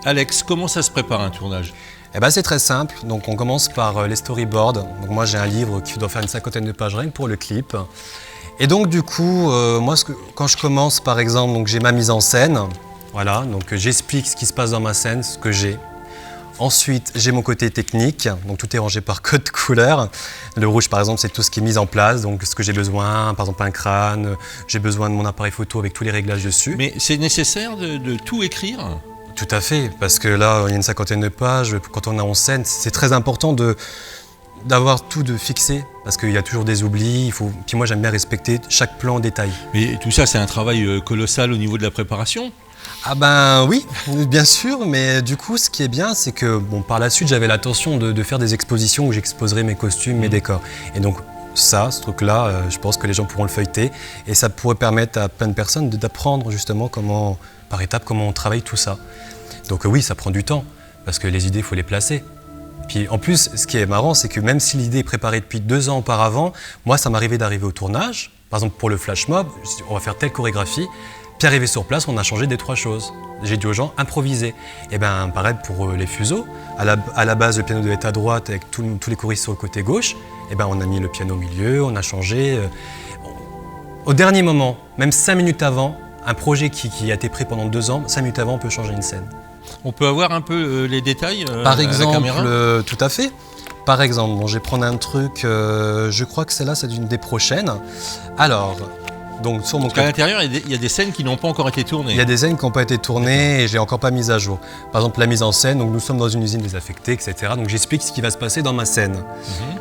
Alex, comment ça se prépare un tournage? Eh ben, c'est très simple, donc on commence par les storyboards. Donc moi j'ai un livre qui doit faire une 50aine de pages rien que pour le clip. Et donc du coup, quand je commence par exemple, donc j'ai ma mise en scène, voilà, donc j'explique ce qui se passe dans ma scène, ce que j'ai. Ensuite, j'ai mon côté technique, donc tout est rangé par code couleur. Le rouge par exemple, c'est tout ce qui est mis en place, donc ce que j'ai besoin, par exemple un crâne, j'ai besoin de mon appareil photo avec tous les réglages dessus. Mais c'est nécessaire de tout écrire? Tout à fait, parce que là, il y a une 50aine de pages, quand on est en scène, c'est très important d'avoir tout de fixé, parce qu'il y a toujours des oublis, puis moi j'aime bien respecter chaque plan en détail. Mais tout ça, c'est un travail colossal au niveau de la préparation? Ah ben oui, bien sûr, mais du coup, ce qui est bien, c'est que par la suite, j'avais l'intention de faire des expositions où j'exposerais mes costumes, mes décors. Et donc ce truc-là, je pense que les gens pourront le feuilleter, et ça pourrait permettre à plein de personnes d'apprendre justement par étapes, comment on travaille tout ça. Donc oui, ça prend du temps, parce que les idées, il faut les placer. Puis en plus, ce qui est marrant, c'est que même si l'idée est préparée depuis 2 ans auparavant, moi, ça m'arrivait d'arriver au tournage. Par exemple, pour le flash mob, on va faire telle chorégraphie. Puis arrivé sur place, on a changé 2-3 choses. J'ai dit aux gens, improviser. Et bien, pareil pour les fuseaux. À la base, le piano devait être à droite avec tous les choristes sur le côté gauche. Et ben, on a mis le piano au milieu, on a changé. Au dernier moment, même 5 minutes avant, un projet qui a été pris pendant 2 ans, 5 minutes avant, on peut changer une scène. On peut avoir un peu les détails Par exemple, à la caméra? tout à fait. Par exemple, je vais prendre un truc, je crois que celle-là, c'est une des prochaines. Alors, donc sur mon Parce qu'à l'intérieur, il y a des scènes qui n'ont pas encore été tournées. Il y a des scènes qui n'ont pas été tournées et je l'ai encore pas mise à jour. Par exemple, la mise en scène, donc nous sommes dans une usine désaffectée, etc. Donc j'explique ce qui va se passer dans ma scène.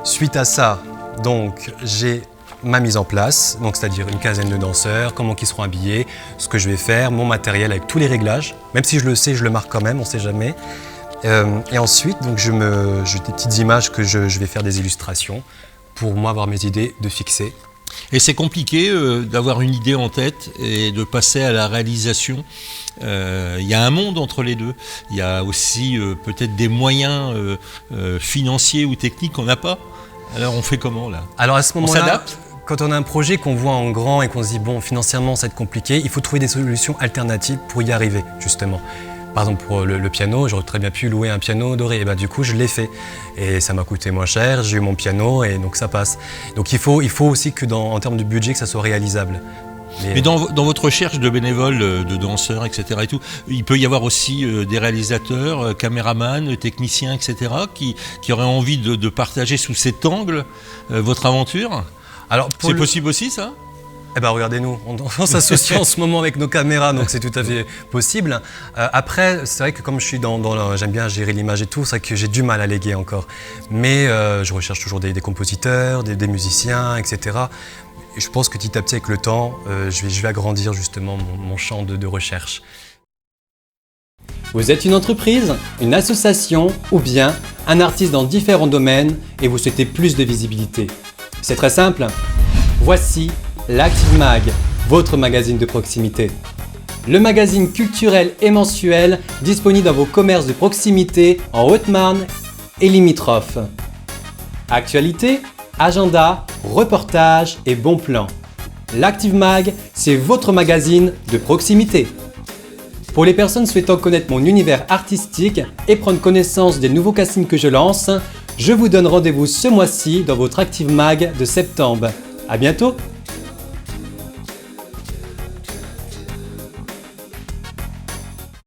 Suite à ça, donc j'ai ma mise en place, donc c'est-à-dire une quinzaine de danseurs, comment ils seront habillés, ce que je vais faire, mon matériel avec tous les réglages. Même si je le sais, je le marque quand même, on ne sait jamais. Et ensuite, donc j'ai des petites images que je vais faire des illustrations pour moi avoir mes idées de fixer. Et c'est compliqué d'avoir une idée en tête et de passer à la réalisation. Il y a un monde entre les deux. Il y a aussi peut-être des moyens financiers ou techniques qu'on n'a pas. Alors on fait comment là? Alors à ce moment-là, on s'adapte? Quand on a un projet qu'on voit en grand et qu'on se dit bon, financièrement ça va être compliqué, il faut trouver des solutions alternatives pour y arriver justement. Par exemple pour le piano, j'aurais très bien pu louer un piano doré, et ben, du coup je l'ai fait. Et ça m'a coûté moins cher, j'ai eu mon piano et donc ça passe. Donc il faut aussi que en termes de budget que ça soit réalisable. Mais dans votre recherche de bénévoles, de danseurs, etc. et tout, il peut y avoir aussi des réalisateurs, caméramans, techniciens, etc. qui auraient envie de partager sous cet angle votre aventure. Alors c'est possible aussi ça? Eh ben regardez-nous, on s'associe en ce moment avec nos caméras, donc c'est tout à fait possible. Après, c'est vrai que comme je suis j'aime bien gérer l'image et tout, c'est vrai que j'ai du mal à léguer encore. Mais je recherche toujours des compositeurs, des musiciens, etc. Et je pense que petit à petit, avec le temps, je vais agrandir justement mon champ de recherche. Vous êtes une entreprise, une association ou bien un artiste dans différents domaines et vous souhaitez plus de visibilité. C'est très simple. Voici l'Active Mag, votre magazine de proximité. Le magazine culturel et mensuel disponible dans vos commerces de proximité en Haute-Marne et limitrophes. Actualité, agenda, reportages et bons plans. L'Active Mag, c'est votre magazine de proximité. Pour les personnes souhaitant connaître mon univers artistique et prendre connaissance des nouveaux castings que je lance, je vous donne rendez-vous ce mois-ci dans votre Active Mag de septembre. À bientôt!